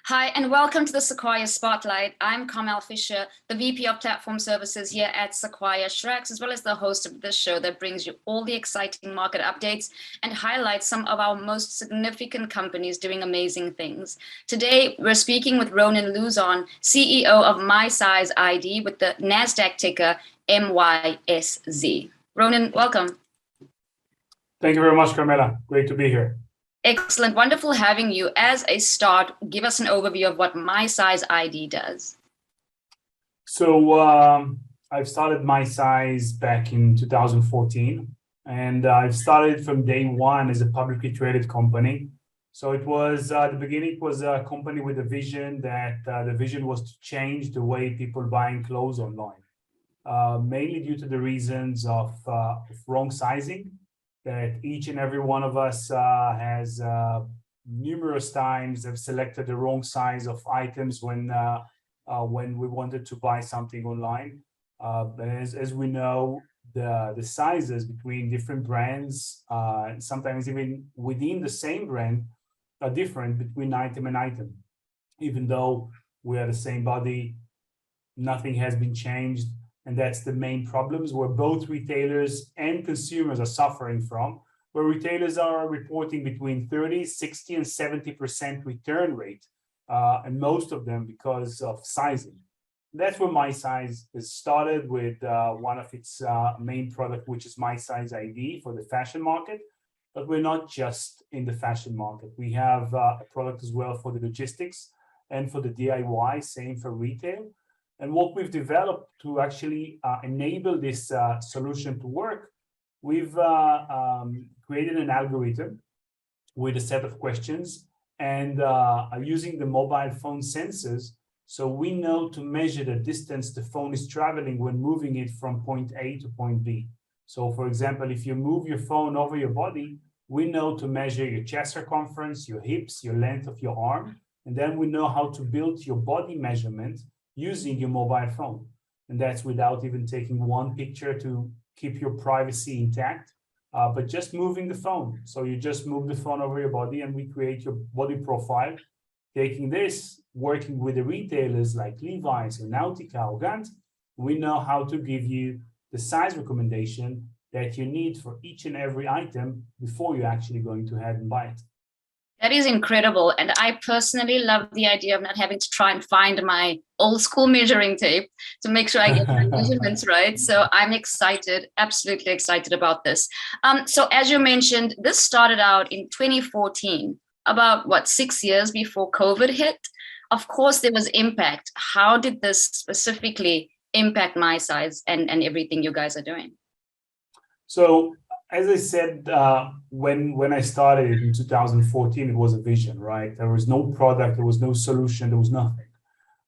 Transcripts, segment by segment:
Hi, and welcome to the Sequire Spotlight. I'm Carmel Fisher, the VP of Platform Services here at Sequire Shreks, as well as the host of this show that brings you all the exciting market updates and highlights some of our most significant companies doing amazing things. Today, we're speaking with Ronen Luzon, CEO of MySize ID with the NASDAQ ticker MYSZ. Ronen, welcome. Thank you very much, Carmela. Great to be here. Excellent. Wonderful having you. As a start, give us an overview of what MySize ID does. So I've started MySize back in 2014, and I've started from day one as a publicly traded company. So it was, at the beginning, it was a company with a vision that the vision was to change the way people buying clothes online, mainly due to the reasons of wrong sizing. That each and every one of us has numerous times have selected the wrong size of items when we wanted to buy something online. But as we know, the sizes between different brands, sometimes even within the same brand, are different between item and item. Even though we are the same body, nothing has been changed. And that's the main problems where both retailers and consumers are suffering from, where retailers are reporting between 30, 60, and 70% return rate, and most of them because of sizing. That's where MySize has started with one of its main product, which is MySize ID for the fashion market. But we're not just in the fashion market. We have a product as well for the logistics and for the DIY, same for retail. And what we've developed to actually enable this solution to work, we've created an algorithm with a set of questions and using the mobile phone sensors. So we know to measure the distance the phone is traveling when moving it from point A to point B. So for example, if you move your phone over your body, we know to measure your chest circumference, your hips, your length of your arm, and then we know how to build your body measurement using your mobile phone. And that's without even taking one picture to keep your privacy intact, but just moving the phone. So you just move the phone over your body and we create your body profile. Taking this, working with the retailers like Levi's or Nautica or Gant, we know how to give you the size recommendation that you need for each and every item before you're actually going to head and buy it. That is incredible. And I personally love the idea of not having to try and find my old school measuring tape to make sure I get my measurements right. So I'm excited, absolutely excited about this. So as you mentioned, this started out in 2014, about 6 years before COVID hit. Of course, there was impact. How did this specifically impact MySize and everything you guys are doing? So as I said, when I started in 2014, it was a vision, right? There was no product, there was no solution, there was nothing.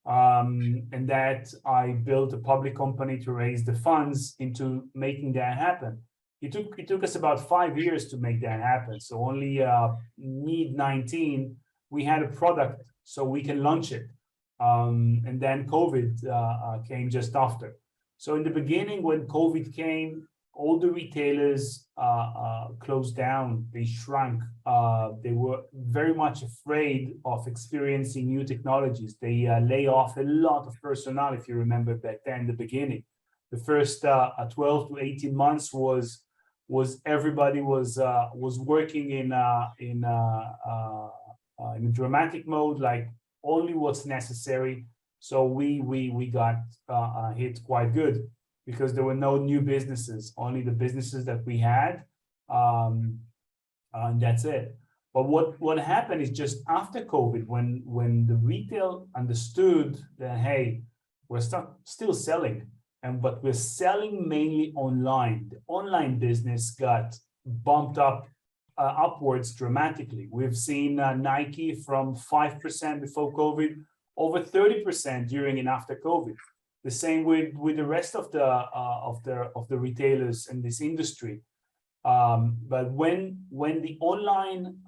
And that I built a public company to raise the funds into making that happen. It took us about 5 years to make that happen. So only mid-19, we had a product so we can launch it. And then COVID came just after. So in the beginning, when COVID came, all the retailers closed down, they shrunk. They were very much afraid of experiencing new technologies. They lay off a lot of personnel, if you remember back then in the beginning. The first 12 to 18 months was everybody was working in a dramatic mode, like only what's necessary. So we got hit quite good, because there were no new businesses, only the businesses that we had, and that's it. But what happened is just after COVID, when the retail understood that, hey, we're still selling, but we're selling mainly online. The online business got bumped up upwards dramatically. We've seen Nike from 5% before COVID, over 30% during and after COVID. The same with the rest of the retailers in this industry. But when the online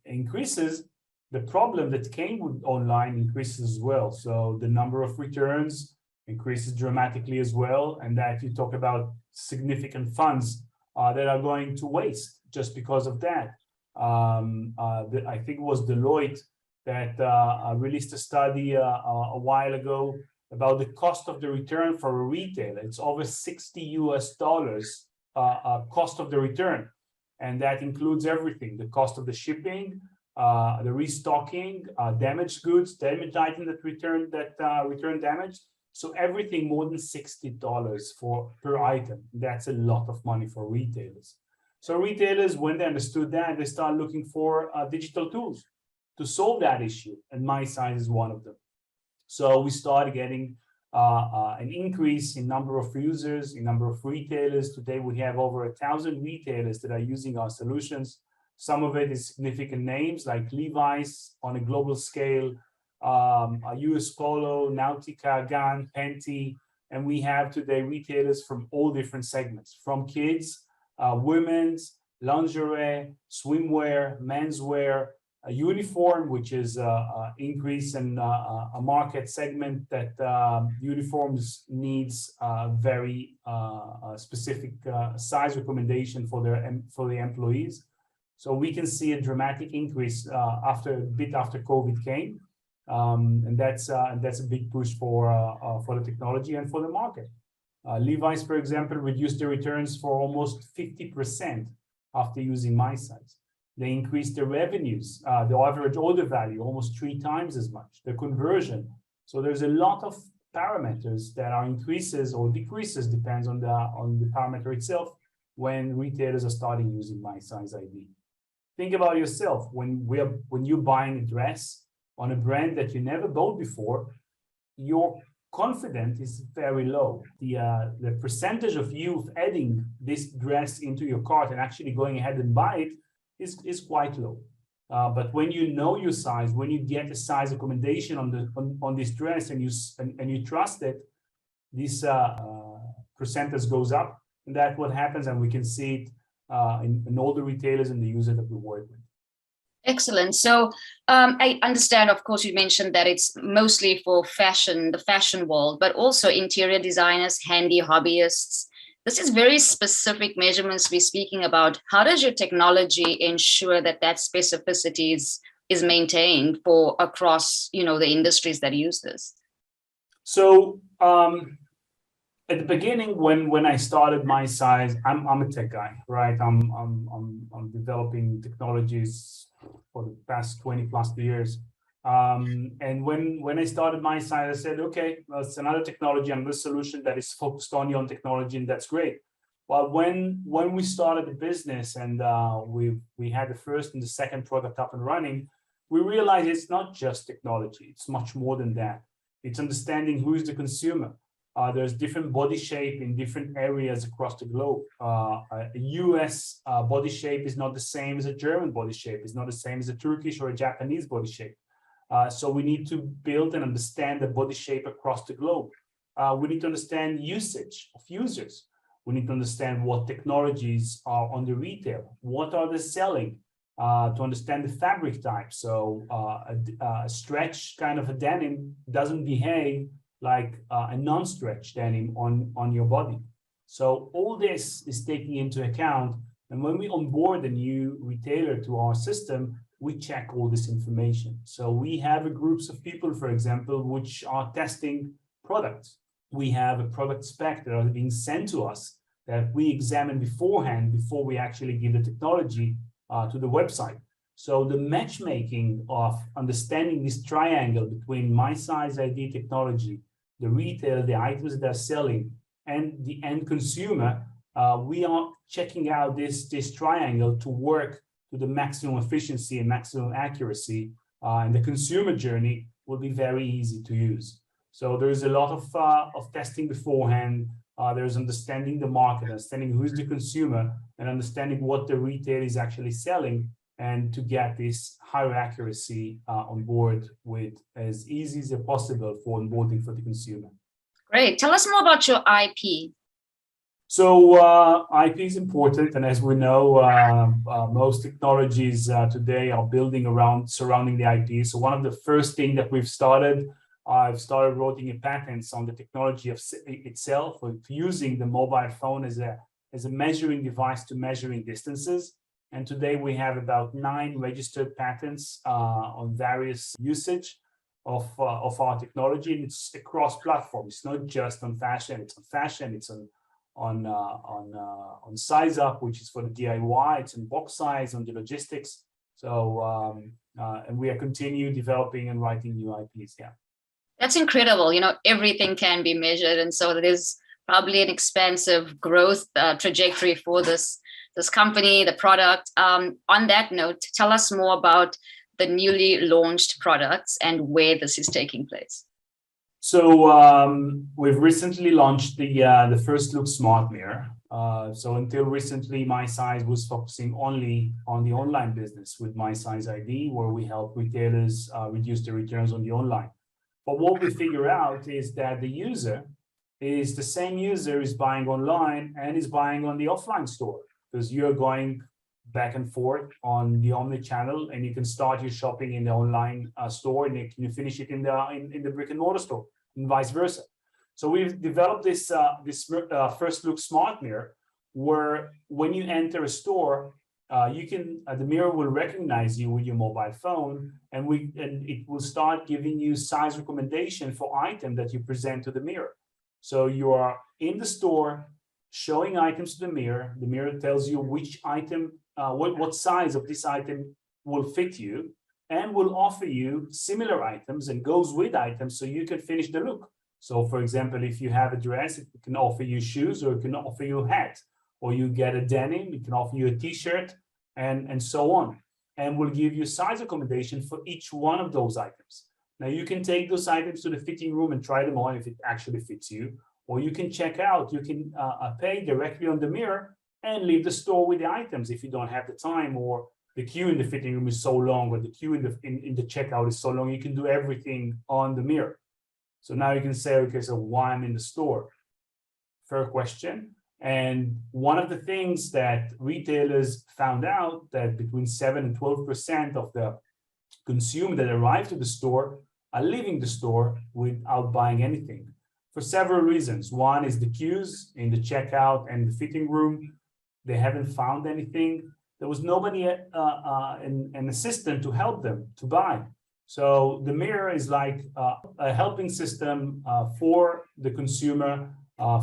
increases, the problem that came with online increases as well. So the number of returns increases dramatically as well, and that you talk about significant funds that are going to waste just because of that. I think it was Deloitte that released a study a while ago about the cost of the return for a retailer. It's over $60 cost of the return. And that includes everything, the cost of the shipping, the restocking, damaged goods, damaged items that return damaged. So everything more than $60 per item. That's a lot of money for retailers. So retailers, when they understood that, they started looking for digital tools to solve that issue. And MySize is one of them. So we started getting an increase in number of users, in number of retailers. Today, we have over 1,000 retailers that are using our solutions. Some of it is significant names like Levi's on a global scale, US Polo, Nautica, Gun, Penti. And we have today retailers from all different segments, from kids, women's, lingerie, swimwear, menswear, a uniform, which is increase in a market segment that uniforms needs very specific size recommendation for the employees. So we can see a dramatic increase after COVID came, and that's a big push for the technology and for the market. Levi's, for example, reduced the returns for almost 50% after using MySize. They increased their revenues, the average order value almost 3 times as much, the conversion. So there's a lot of parameters that are increases or decreases, depends on the parameter itself, when retailers are starting using MySize ID. Think about yourself, when you're buying a dress on a brand that you never bought before, your confidence is very low. The percentage of you adding this dress into your cart and actually going ahead and buy it is quite low. But when you know your size, when you get a size recommendation on this dress and you trust it, this percentage goes up, and that's what happens, and we can see it in all the retailers and the users that we work with. Excellent. So I understand, of course, you mentioned that it's mostly for fashion, the fashion world, but also interior designers, handy hobbyists. This is very specific measurements we're speaking about. How does your technology ensure that specificity is maintained for across, the industries that use this? So at the beginning, when I started MySize, I'm a tech guy, right? I'm developing technologies for the past 20 plus years. And when I started MySize, I said, okay, well, it's another technology, another solution that is focused only on technology, and that's great. But when we started the business and we had the first and the second product up and running, we realized it's not just technology. It's much more than that. It's understanding who is the consumer. There's different body shape in different areas across the globe. A US body shape is not the same as a German body shape. It's not the same as a Turkish or a Japanese body shape. So we need to build and understand the body shape across the globe. We need to understand usage of users. We need to understand what technologies are on the retail. What are they selling? To understand the fabric type. So a stretch kind of a denim doesn't behave like a non-stretch denim on your body. So all this is taking into account. And when we onboard a new retailer to our system, we check all this information. So we have groups of people, for example, which are testing products. We have a product spec that are being sent to us that we examine beforehand before we actually give the technology to the website. So the matchmaking of understanding this triangle between MySize ID technology, the retailer, the items that they're selling, and the end consumer, we are checking out this triangle to work to the maximum efficiency and maximum accuracy, and the consumer journey will be very easy to use. So there's a lot of testing beforehand. There's understanding the market, understanding who's the consumer, and understanding what the retail is actually selling, and to get this higher accuracy on board with as easy as possible for onboarding for the consumer. Great. Tell us more about your IP. So IP is important, and as we know, most technologies today are building around surrounding the IP. So one of the first things that I've started writing patents on the technology of itself, of using the mobile phone as a measuring device to measuring distances. And today we have about 9 registered patents on various usage of our technology. And it's across platforms. It's not just on fashion. It's on fashion. It's on size up, which is for the DIY. It's on box size, on the logistics. So and we are continue developing and writing new IPs. Yeah. That's incredible. Everything can be measured. And so there's probably an expansive growth trajectory for this company, the product. On that note, tell us more about the newly launched products and where this is taking place. So we've recently launched the First Look Smart Mirror. So until recently, MySize was focusing only on the online business with MySize ID, where we help retailers reduce the returns on the online. But what we figure out is that the user is the same user is buying online and is buying on the offline store, because you're going back and forth on the omni-channel, and you can start your shopping in the online store and you finish it in the brick and mortar store, and vice versa. So we've developed this First Look Smart Mirror, where when you enter a store, the mirror will recognize you with your mobile phone, and it will start giving you size recommendation for item that you present to the mirror. So you are in the store showing items to the mirror. The mirror tells you which item, what size of this item will fit you, and will offer you similar items and goes with items so you can finish the look. So for example, if you have a dress, it can offer you shoes, or it can offer you a hat, or you get a denim, it can offer you a t-shirt, and so on, and will give you size recommendation for each one of those items. Now you can take those items to the fitting room and try them on if it actually fits you, or you can check out. You can pay directly on the mirror and leave the store with the items if you don't have the time, or the queue in the fitting room is so long, or the queue in the checkout is so long. You can do everything on the mirror. So now you can say, okay, so why I'm in the store? Fair question. And one of the things that retailers found out, that between 7 and 12% of the consumers that arrive to the store are leaving the store without buying anything, for several reasons. One is the queues in the checkout and the fitting room. They haven't found anything. There was nobody, an assistant to help them to buy. So the mirror is like a helping system for the consumer,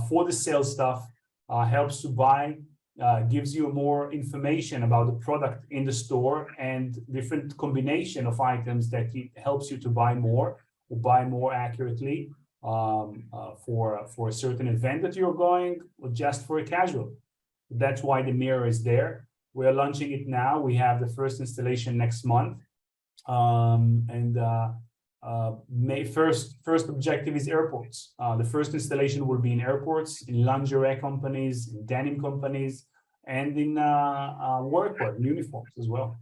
for the sales staff, helps to buy, gives you more information about the product in the store and different combination of items that helps you to buy more, or buy more accurately for a certain event that you're going, or just for a casual. That's why the mirror is there. We're launching it now. We have the first installation next month. First objective is airports. The first installation will be in airports, in lingerie companies, in denim companies, and in workwear and uniforms as well.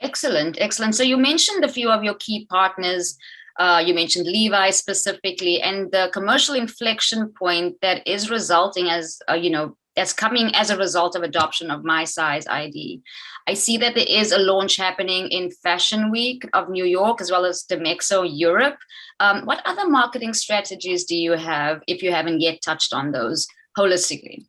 Excellent. So you mentioned a few of your key partners. You mentioned Levi specifically, and the commercial inflection point that is resulting that's coming as a result of adoption of MySize ID. I see that there is a launch happening in Fashion Week of New York, as well as Demexo Europe. What other marketing strategies do you have, if you haven't yet touched on those holistically?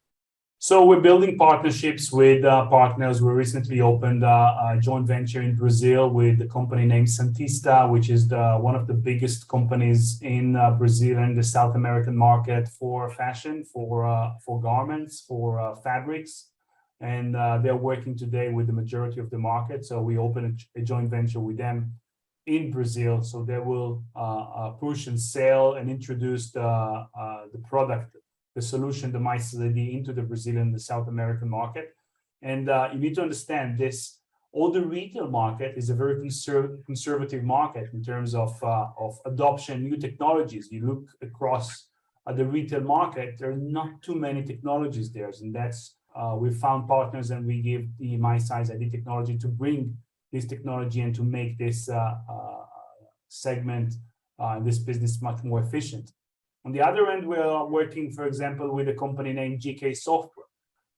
So we're building partnerships with partners. We recently opened a joint venture in Brazil with a company named Santista, which is one of the biggest companies in Brazil and the South American market for fashion, for garments, for fabrics. And they're working today with the majority of the market. So we opened a joint venture with them in Brazil. So they will push and sell and introduce the product, the solution, the MySize ID, into the Brazilian, the South American market. And you need to understand this, all the retail market is a very conservative market in terms of adoption, new technologies. You look across the retail market, there are not too many technologies there. And that's, we found partners, and we give the MySize ID technology to bring this technology and to make this segment, this business much more efficient. On the other end, we are working, for example, with a company named GK Software.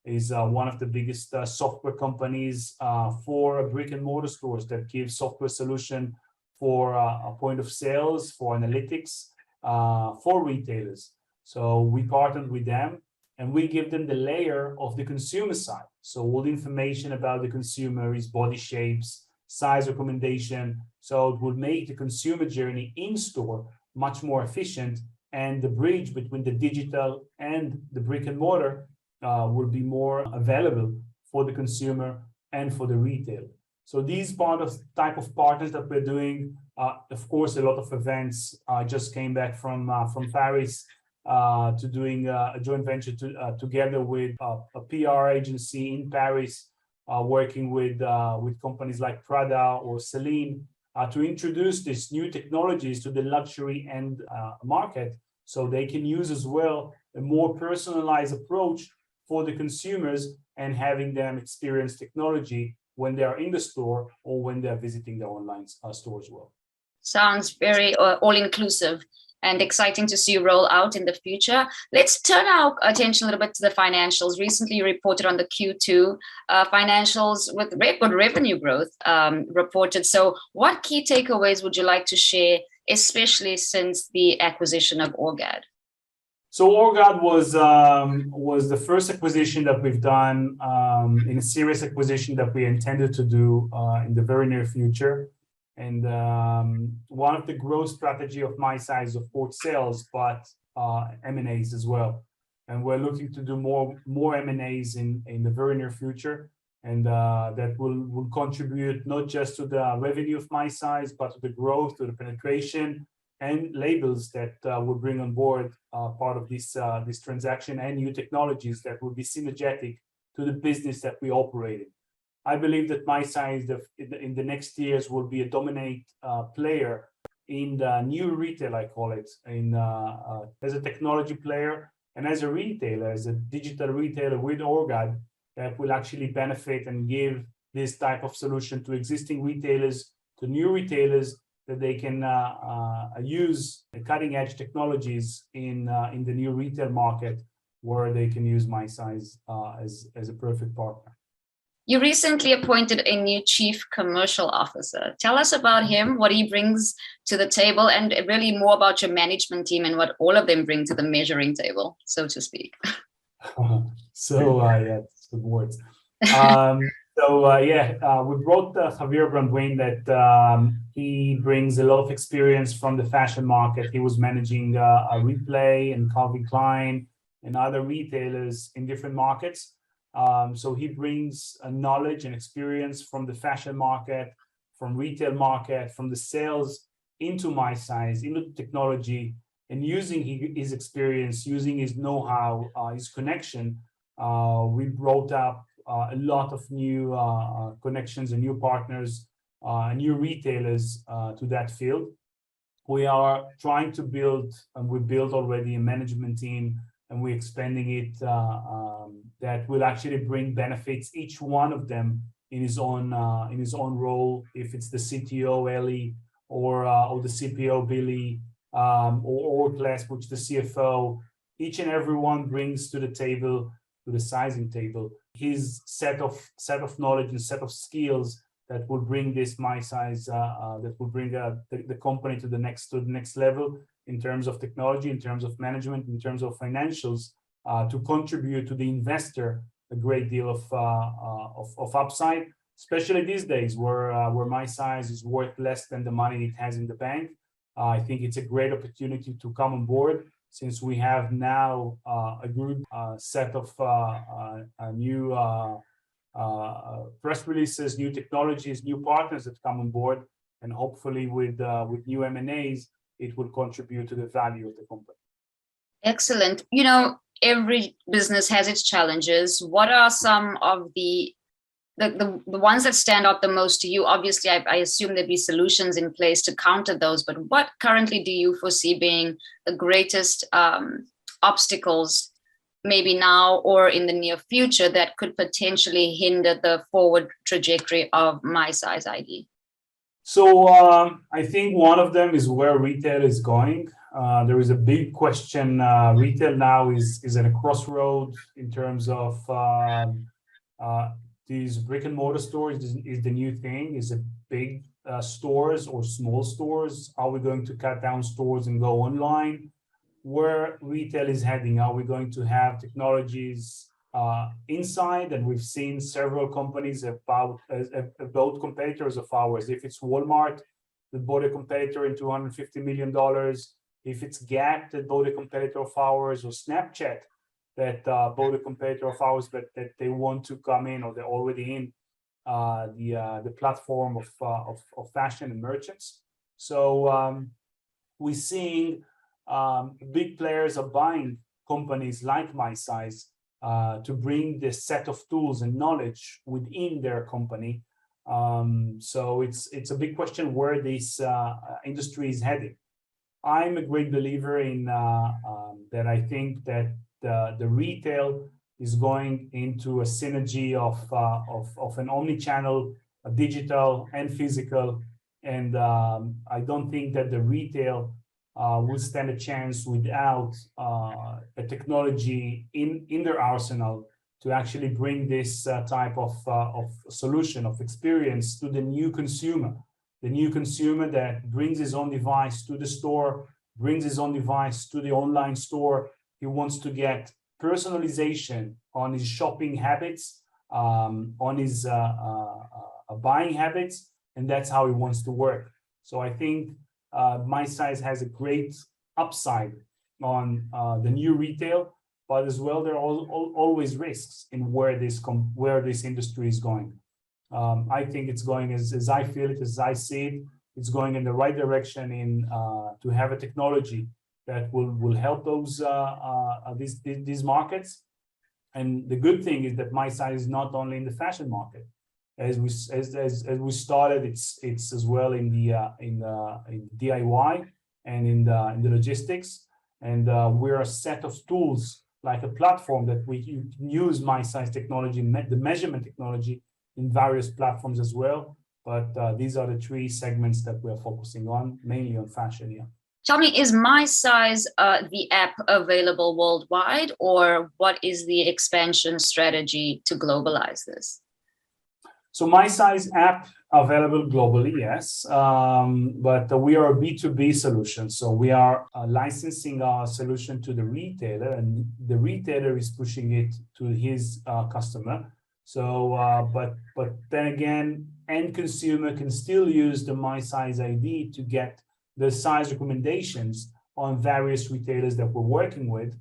Is one of the biggest software companies for brick and mortar stores that gives software solution for a point of sales, for analytics, for retailers. So we partnered with them, and we give them the layer of the consumer side. So all the information about the consumer, his body shapes, size recommendation. So it will make the consumer journey in store much more efficient, and the bridge between the digital and the brick and mortar will be more available for the consumer and for the retailer. So these type of partners that we're doing, of course, a lot of events. I just came back from Paris to doing a joint venture together with a PR agency in Paris, working with companies like Prada or Celine to introduce these new technologies to the luxury end market, so they can use as well a more personalized approach for the consumers and having them experience technology when they are in the store or when they're visiting the online store as well. Sounds very all-inclusive and exciting to see you roll out in the future. Let's turn our attention a little bit to the financials. Recently, you reported on the Q2 financials with good revenue growth reported. So what key takeaways would you like to share, especially since the acquisition of Orgad? So Orgad was the first acquisition that we've done in a serious acquisition that we intended to do in the very near future. And one of the growth strategy of MySize is, of course, sales, but M&As as well. And we're looking to do more M&As in the very near future. And that will contribute not just to the revenue of MySize, but to the growth, to the penetration, and labels that will bring on board part of this transaction, and new technologies that will be synergetic to the business that we operate in. I believe that MySize in the next years will be a dominant player in the new retail, I call it, as a technology player and as a retailer, as a digital retailer with Orgad, that will actually benefit and give this type of solution to existing retailers, to new retailers, that they can use the cutting edge technologies in the new retail market, where they can use MySize as a perfect partner. You recently appointed a new chief commercial officer. Tell us about him, what he brings to the table, and really more about your management team and what all of them bring to the measuring table, so to speak. Yeah, that's good words. We brought Javier Branduin, that he brings a lot of experience from the fashion market. He was managing a Replay and Calvin Klein and other retailers in different markets. So he brings a knowledge and experience from the fashion market, from retail market, from the sales into MySize, into technology, and using his experience, using his know-how, his connection. We brought up a lot of new connections and new partners, new retailers to that field. We are trying to build, and we built already, a management team, and we're expanding it, that will actually bring benefits, each one of them in his own role. If it's the CTO Eli, or the CPO Billy, or Class, which the CFO, each and every one brings to the table, to the sizing table, his set of knowledge and set of skills that will bring this MySize, that will bring the company to the next level in terms of technology, in terms of management, in terms of financials, to contribute to the investor a great deal of upside, especially these days where MySize is worth less than the money it has in the bank. I think it's a great opportunity to come on board, since we have now a good set of new press releases, new technologies, new partners that come on board, and hopefully with new M&As, it will contribute to the value of the company. Excellent. Every business has its challenges. What are some of the ones that stand out the most to you? Obviously, I assume there'd be solutions in place to counter those, but what currently do you foresee being the greatest obstacles, maybe now or in the near future, that could potentially hinder the forward trajectory of MySize ID? So I think one of them is where retail is going. There is a big question. Retail now is at a crossroad in terms of these brick and mortar stores is the new thing. Is it big stores or small stores? Are we going to cut down stores and go online? where retail is heading. Are we going to have technologies inside? And we've seen several companies about competitors of ours. If it's Walmart that bought a competitor in $250 million, if it's Gap that bought a competitor of ours, or Snapchat that bought a competitor of ours, but that they want to come in, or they're already in the platform of fashion and merchants. So we're seeing big players are buying companies like MySize to bring this set of tools and knowledge within their company. So it's a big question where this industry is heading. I'm a great believer in that. I think that the retail is going into a synergy of an omni-channel, digital and physical, and I don't think that the retail will stand a chance without a technology in their arsenal to actually bring this type of solution, of experience to the new consumer. The new consumer that brings his own device to the store, brings his own device to the online store. He wants to get personalization on his shopping habits, on his buying habits, and that's how he wants to work. So I think MySize has a great upside on the new retail, but as well there are always risks in where this industry is going. I think it's going as I feel it, as I see it, it's going in the right direction in to have a technology that will help these markets. And the good thing is that MySize is not only in the fashion market. As we started, it's as well in DIY and in the logistics. And we're a set of tools, like a platform that we can use MySize technology, the measurement technology, in various platforms as well. But these are the three segments that we're focusing on, mainly on fashion. Yeah. Tell me, is MySize the app available worldwide, or what is the expansion strategy to globalize this? So MySize app available globally, yes, but we are a B2B solution. So we are licensing our solution to the retailer, and the retailer is pushing it to his customer. So, but then again, end consumer can still use the MySize ID to get the size recommendations on various retailers that we're working with,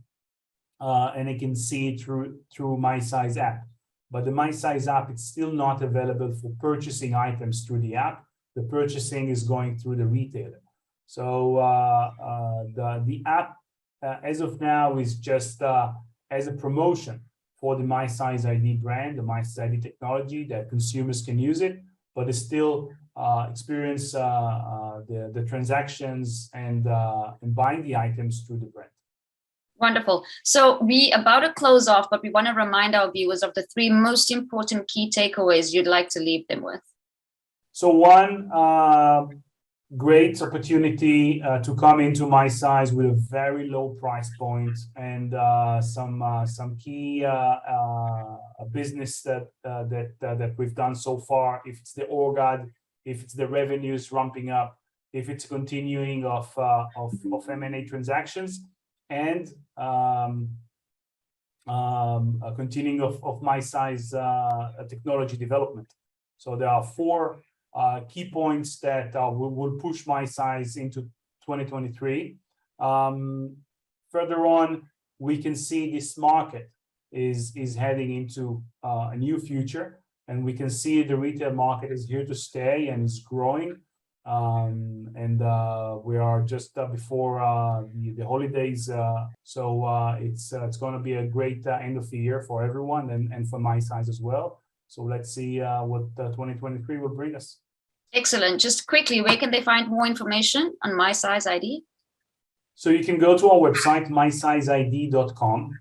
and they can see it through MySize app. But the MySize app, it's still not available for purchasing items through the app. The purchasing is going through the retailer. So the app, as of now, is just as a promotion for the MySize ID brand, the MySize ID technology, that consumers can use it, but they still experience the transactions and buying the items through the brand. Wonderful. So we about to close off, but we want to remind our viewers of the three most important key takeaways you'd like to leave them with. So one, great opportunity to come into MySize with a very low price point and some key business that we've done so far. If it's the ORGAD, if it's the revenues ramping up, if it's continuing of M&A transactions, and a continuing of MySize technology development. So there are four key points that will push MySize into 2023. Further on, we can see this market is heading into a new future, and we can see the retail market is here to stay and is growing. And we are just before the holidays, so it's going to be a great end of the year for everyone and for MySize as well. So let's see what 2023 will bring us. Excellent. Just quickly, where can they find more information on MySize ID? So you can go to our website, mysizeid.com.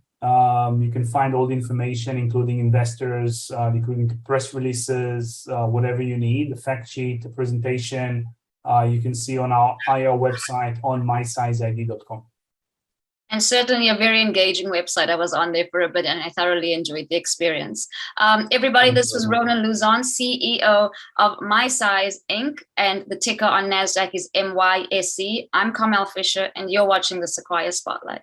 You can find all the information, including investors, including press releases, whatever you need, the fact sheet, the presentation. You can see on our IR website on mysizeid.com. And certainly a very engaging website. I was on there for a bit and I thoroughly enjoyed the experience. Everybody, this was Ronen Luzon, CEO of MySize Inc. And the ticker on NASDAQ is MYSZ. I'm Carmel Fisher and you're watching the Sequire Spotlight.